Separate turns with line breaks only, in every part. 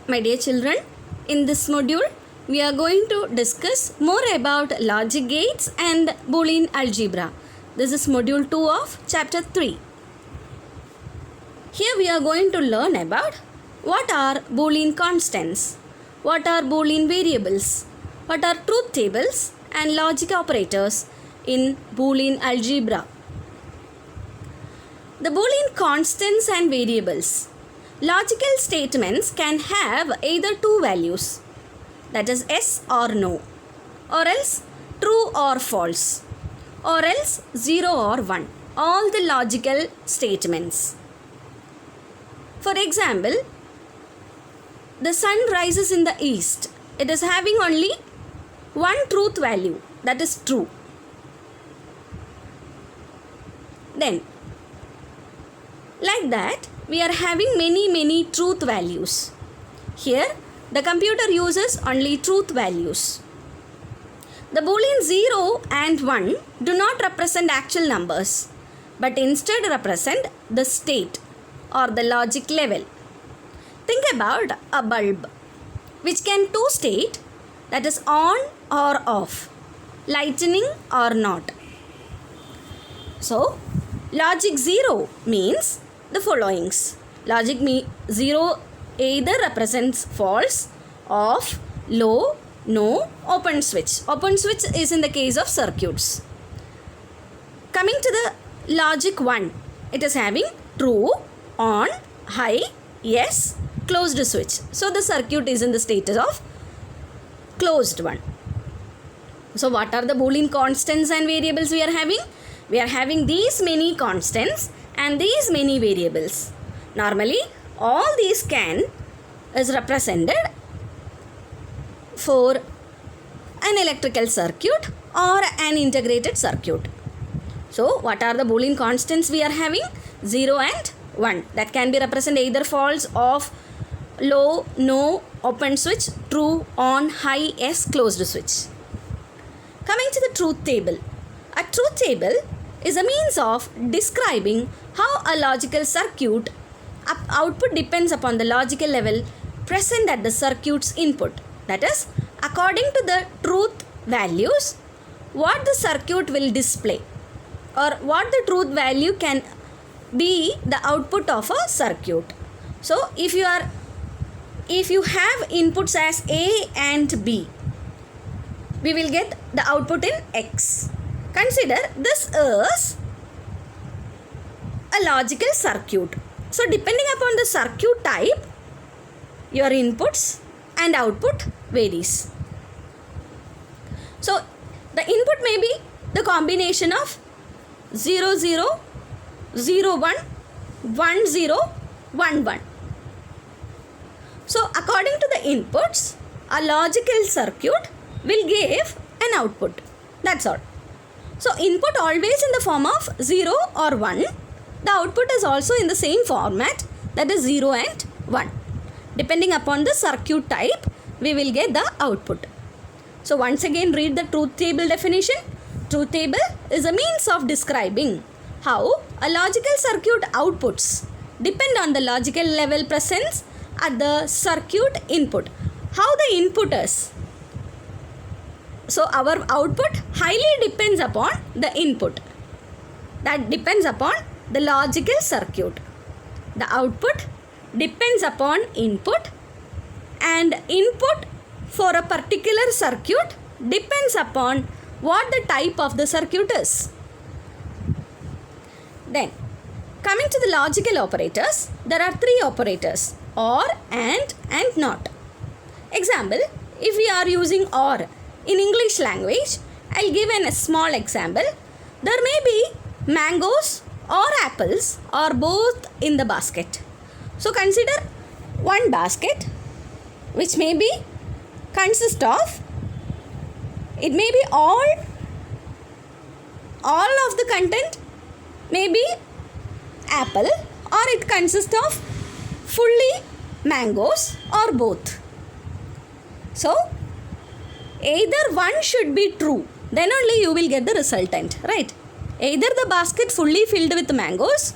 My dear children, in this module, we are going to discuss more about logic gates and Boolean algebra. This is module 2 of chapter 3. Here we are going to learn about what are Boolean constants, what are Boolean variables, what are truth tables and logic operators in Boolean algebra. The Boolean constants and variables. Logical statements can have either two values, that is yes or no, or else true or false, or else 0 or 1. All the logical statements. For example, the sun rises in the east. It is having only one truth value, that is true. Then, like that, we are having many truth values. Here, the computer uses only truth values. The Boolean 0 and 1 do not represent actual numbers, but instead represent the state or the logic level. Think about a bulb, which can state, that is on or off, lightning or not. So, logic 0 means the followings. Logic 0 either represents false, off, low, no, open switch. Open switch is in the case of circuits. Coming to the logic 1, it is having true, on, high, yes, closed switch. So the circuit is in the status of closed one. So what are the Boolean constants and variables we are having? We are having these many constants and these many variables. Normally, all these is represented for an electrical circuit or an integrated circuit. So, what are the Boolean constants we are having? 0 and 1. That can be represented either false, off, low, no, open switch, true, on, high, yes, closed switch. Coming to the truth table. A truth table is a means of describing how a logical circuit output depends upon the logical level present at the circuit's input. That is, according to the truth values, what the circuit will display or what the truth value can be the output of a circuit. So, if you have inputs as A and B, we will get the output in X. Consider this is a logical circuit. So depending upon the circuit type, your inputs and output varies. So the input may be the combination of 0 0, 0 1, 1 0, 1 1. So according to the inputs, a logical circuit will give an output. That's all. So input always in the form of 0 or 1. The output is also in the same format, that is 0 and 1. Depending upon the circuit type, we will get the output. So once again read the truth table definition. Truth table is a means of describing how a logical circuit outputs depend on the logical level presence at the circuit input. How the input is. So our output highly depends upon the input. That depends upon the logical circuit. The output depends upon input, and input for a particular circuit depends upon what the type of the circuit is. Then, coming to the logical operators, there are three operators: or, and not. Example, if we are using or in English language, I'll give a small example. There may be mangoes or apples or both in the basket. So consider one basket which may be consist of, it may be all of the content may be apple, or it consists of fully mangoes or both. So either one should be true, then only you will get the resultant, right? Either the basket fully filled with mangoes,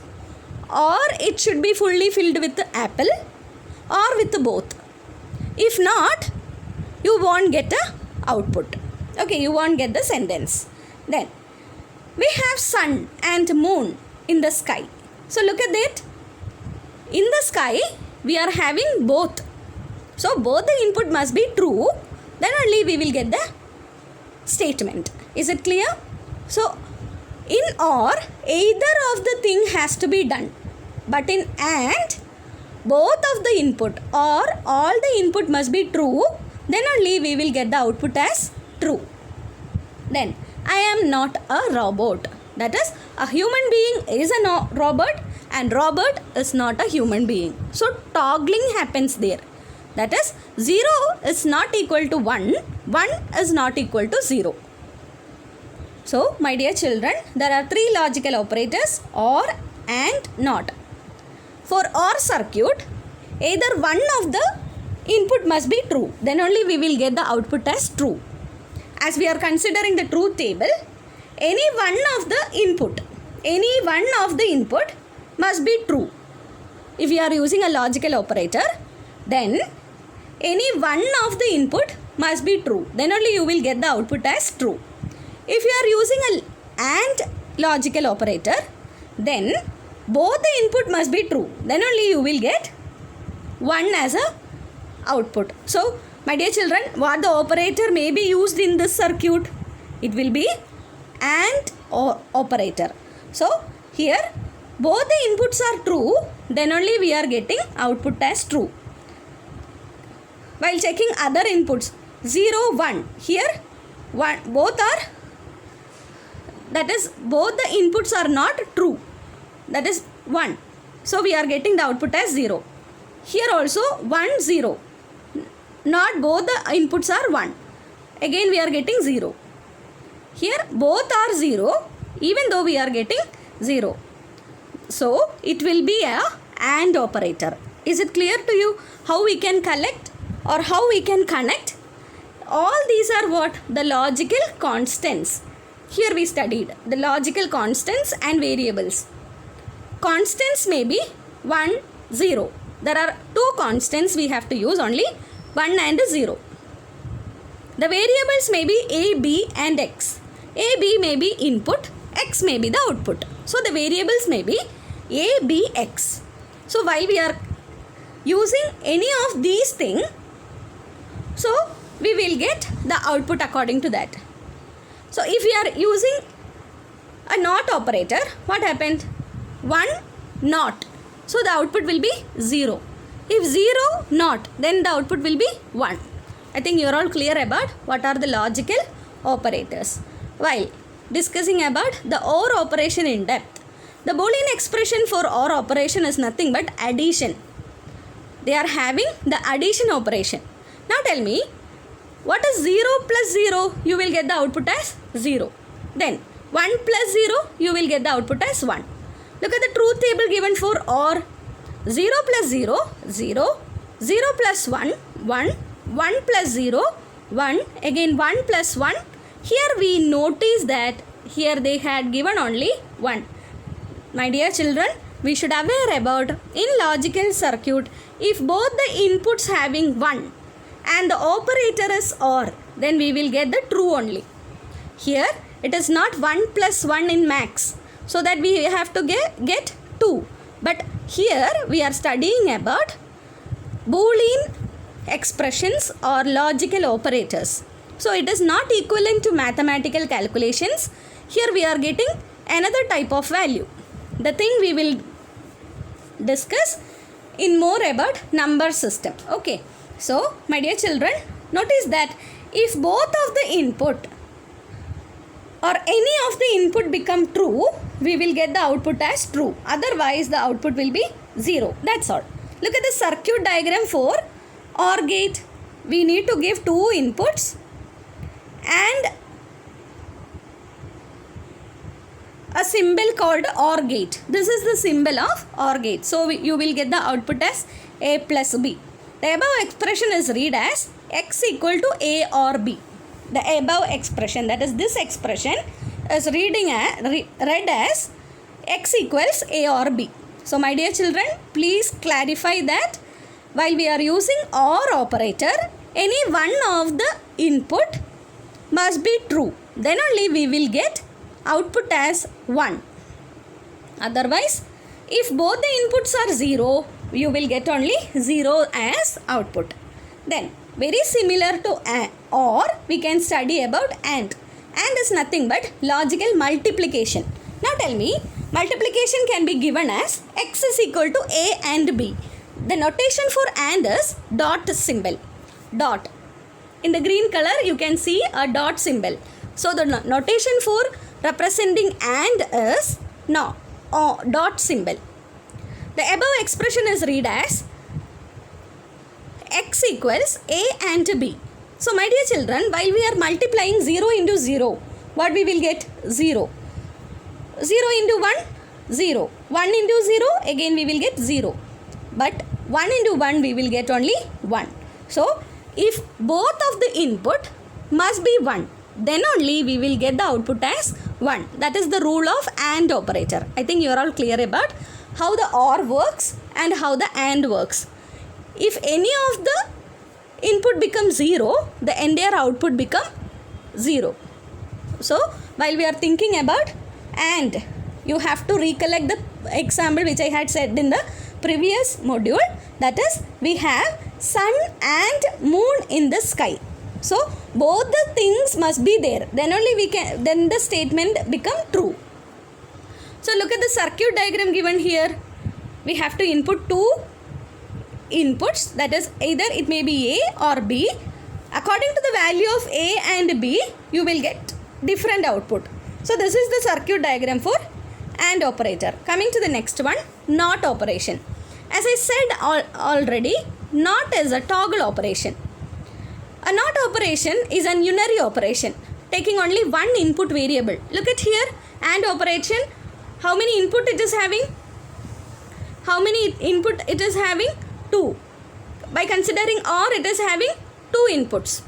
or it should be fully filled with apple, or with both. If not, you won't get a output. Okay, you won't get the sentence. Then we have sun and moon in the sky. So look at that. In the sky, we are having both. So both the input must be true. Then only we will get the statement. Is it clear? So in OR, either of the thing has to be done. But in AND, both of the input or all the input must be true. Then only we will get the output as true. Then I am not a robot. That is, a human being is a robot and robot is not a human being. So toggling happens there. That is, 0 is not equal to 1. 1 is not equal to 0. So my dear children, there are three logical operators: OR, AND, NOT. For OR circuit, either one of the input must be true. Then only we will get the output as true. As we are considering the truth table, any one of the input must be true. If you are using a logical operator, then any one of the input must be true. Then only you will get the output as true. If you are using a AND logical operator, then both the input must be true. Then only you will get 1 as a output. So my dear children, what the operator may be used in this circuit? It will be AND or operator. So here both the inputs are true, then only we are getting output as true. While checking other inputs, 0, 1, here both are, that is, both the inputs are not true. That is 1. So we are getting the output as 0. Here also 1, 0. Not both the inputs are 1. Again we are getting 0. Here both are 0, even though we are getting 0. So it will be a AND operator. Is it clear to you how we can collect or how we can connect? All these are what? The logical constants. Here we studied the logical constants and variables. Constants may be 1, 0. There are two constants we have to use only, 1 and 0. The variables may be A, B and X. A, B may be input, X may be the output. So the variables may be A, B, X. So while we are using any of these things, so we will get the output according to that. So if we are using a NOT operator, what happened? 1, NOT. So the output will be 0. If 0, NOT, then the output will be 1. I think you are all clear about what are the logical operators. While discussing about the OR operation in depth, the Boolean expression for OR operation is nothing but addition. They are having the addition operation. Now tell me, what is 0 plus 0? You will get the output as 0. Then 1 plus 0, you will get the output as 1. Look at the truth table given for OR. 0 plus 0, 0. 0 plus 1, 1. 1 plus 0, 1. Again 1 plus 1. Here we notice that here they had given only 1. My dear children, we should aware about in logical circuit, if both the inputs having 1 and the operator is OR, then we will get the true only. Here it is not 1 plus 1 in max, so that we have to get 2. But here we are studying about Boolean expressions or logical operators. So it is not equivalent to mathematical calculations. Here we are getting another type of value. The thing we will discuss in more about number system. Okay. So my dear children, notice that if both of the input or any of the input become true, we will get the output as true. Otherwise the output will be 0. That's all. Look at the circuit diagram for OR gate. We need to give two inputs and a symbol called OR gate. This is the symbol of OR gate. So you will get the output as A plus B. The above expression is read as X equal to A or B. The above expression, that is this expression, is read as X equals A or B. So my dear children, please clarify that while we are using OR operator, any one of the input must be true. Then only we will get output as 1. Otherwise, if both the inputs are 0, you will get only 0 as output. Then, very similar to OR, we can study about AND. AND is nothing but logical multiplication. Now tell me, multiplication can be given as x is equal to A and B. The notation for AND is dot symbol. Dot. In the green color, you can see a dot symbol. So the notation for representing AND is dot symbol. The above expression is read as x equals A and B. So my dear children, while we are multiplying 0 into 0, what we will get? 0. 0 into 1, 0. 1 into 0, again we will get 0. But 1 into 1, we will get only 1. So if both of the input must be 1, then only we will get the output as 1. That is the rule of AND operator. I think you are all clear about how the OR works and how the AND works. If any of the input becomes 0, the entire output become 0. So while we are thinking about AND, you have to recollect the example which I had said in the previous module. That is, we have sun and moon in the sky. So both the things must be there. Then only then the statement become true. So look at the circuit diagram given here. We have to input two inputs, that is either it may be A or B. According to the value of A and B, you will get different output. So this is the circuit diagram for AND operator. Coming to the next one, NOT operation. As I said already, NOT is a toggle operation. A NOT operation is an unary operation taking only one input variable. Look at here, AND operation. How many input it is having? How many input it is having? 2. By considering OR, it is having 2 inputs.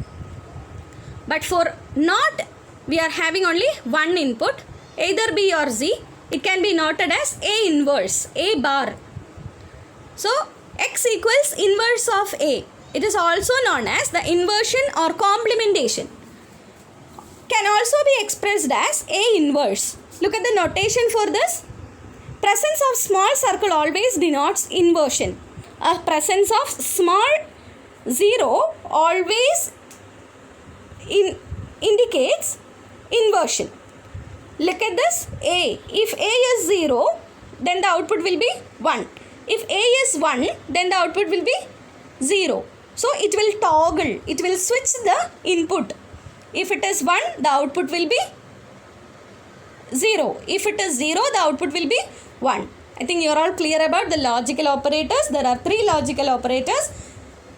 But for NOT, we are having only one input, either B or Z. It can be noted as A inverse, A bar. So x equals inverse of A. It is also known as the inversion or complementation. Can also be expressed as A inverse. Look at the notation for this. Presence of small circle always denotes inversion. A presence of small 0 always indicates inversion. Look at this A. If A is 0, then the output will be 1. If A is 1, then the output will be 0. So it will toggle. It will switch the input. If it is 1, the output will be 0. If it is 0, the output will be 1. I think you are all clear about the logical operators. There are 3 logical operators: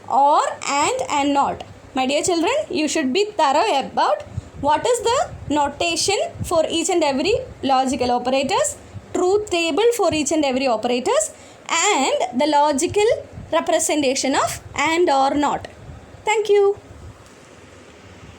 OR, AND and NOT. My dear children, you should be thorough about what is the notation for each and every logical operators, truth table for each and every operators, and the logical representation of AND or NOT. Thank you.